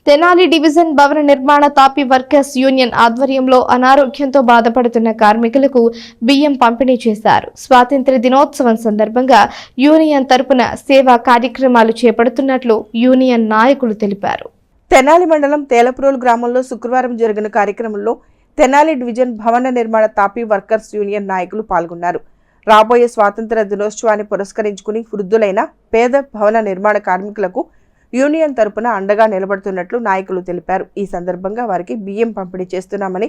Tenali division భవన నిర్మాణ తాపీ workers union ఆధ్వర్యంలో అనారోగ్యంతో బాధపడుతున్న కార్మికులకు బియ్యం పంపిణీ చేశారు. స్వాతంత్ర్య దినోత్సవం సందర్భంగా యూనియన్ తరపున సేవా కార్యక్రమాలు చేపడుతున్నట్లు యూనియన్ నాయకులు తెలిపారు. తెనాలి మండలం తేలప్రోలు గ్రామంలో శుక్రవారం జరిగిన కార్యక్రమంలో తెనాలి డివిజన్ భవన నిర్మాణ తాపీ వర్కర్స్ యూనియన్ నాయకులు పాల్గొన్నారు. రాబోయే స్వాతంత్ర్య దినోత్సవాన్ని పురస్కరించుకుని వృద్ధులైన పేద భవన నిర్మాణ కార్మికులకు యూనియన్ తరపున అండగా నిలబడుతున్నట్లు నాయకులు తెలిపారు. ఈ సందర్భంగా వారికి బియ్యం పంపిణీ చేస్తున్నామని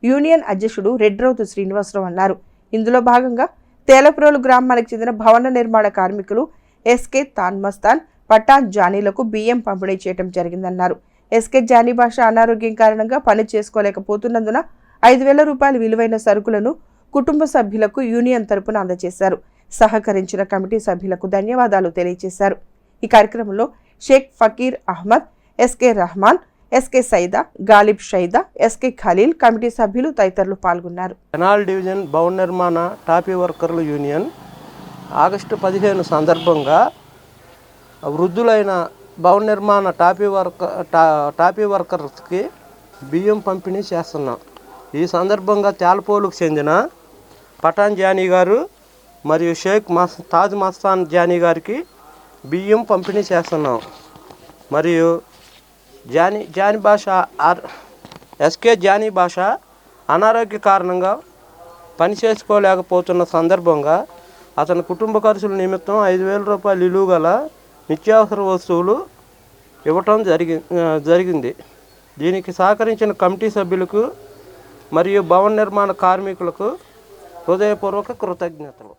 యూనియన్ అధ్యక్షుడు రెడ్రౌతు శ్రీనివాసరావు అన్నారు. ఇందులో భాగంగా తేలప్రోలు గ్రామానికి చెందిన భవన నిర్మాణ కార్మికులు ఎస్కే తాన్మస్తాన్, పఠాన్ జానీలకు బియ్యం పంపిణీ చేయడం జరిగిందన్నారు. ఎస్కే జానీ భాష అనారోగ్యం కారణంగా పని చేసుకోలేకపోతున్నందున 5,000 రూపాయల విలువైన సరుకులను కుటుంబ సభ్యులకు యూనియన్ తరపున అందజేశారు. సహకరించిన కమిటీ సభ్యులకు ధన్యవాదాలు తెలియజేశారు. ఈ కార్యక్రమంలో Sheikh Fakir Ahmed, SK Rahman, SK Saida, Ghalib Shaida, SK Khalil, committee సభ్యులు తదితరులు పాల్గొన్నారు. తెనాలి డివిజన్ భవన నిర్మాణ టాపీ వర్కర్ల యూనియన్ ఆగస్టు 15 సందర్భంగా వృద్ధులైన భవన నిర్మాణ టాపీ వర్కర్స్కి బియ్యం పంపిణీ చేస్తున్నాం. ఈ సందర్భంగా తేలప్రోలుకు చెందిన పఠాన్ జానీ గారు మరియు షేక్ తాజ్ మస్తాన్ జానీ గారికి బియ్యం పంపిణీ చేస్తున్నాం. మరియు జానీ భాష ఎస్కే జానీ భాష అనారోగ్య కారణంగా పని చేసుకోలేకపోతున్న సందర్భంగా అతని కుటుంబ ఖర్చుల నిమిత్తం 5,000 రూపాయలు విలువ గల నిత్యావసర వస్తువులు ఇవ్వటం జరిగింది. దీనికి సహకరించిన కమిటీ సభ్యులకు మరియు భవన నిర్మాణ కార్మికులకు హృదయపూర్వక కృతజ్ఞతలు.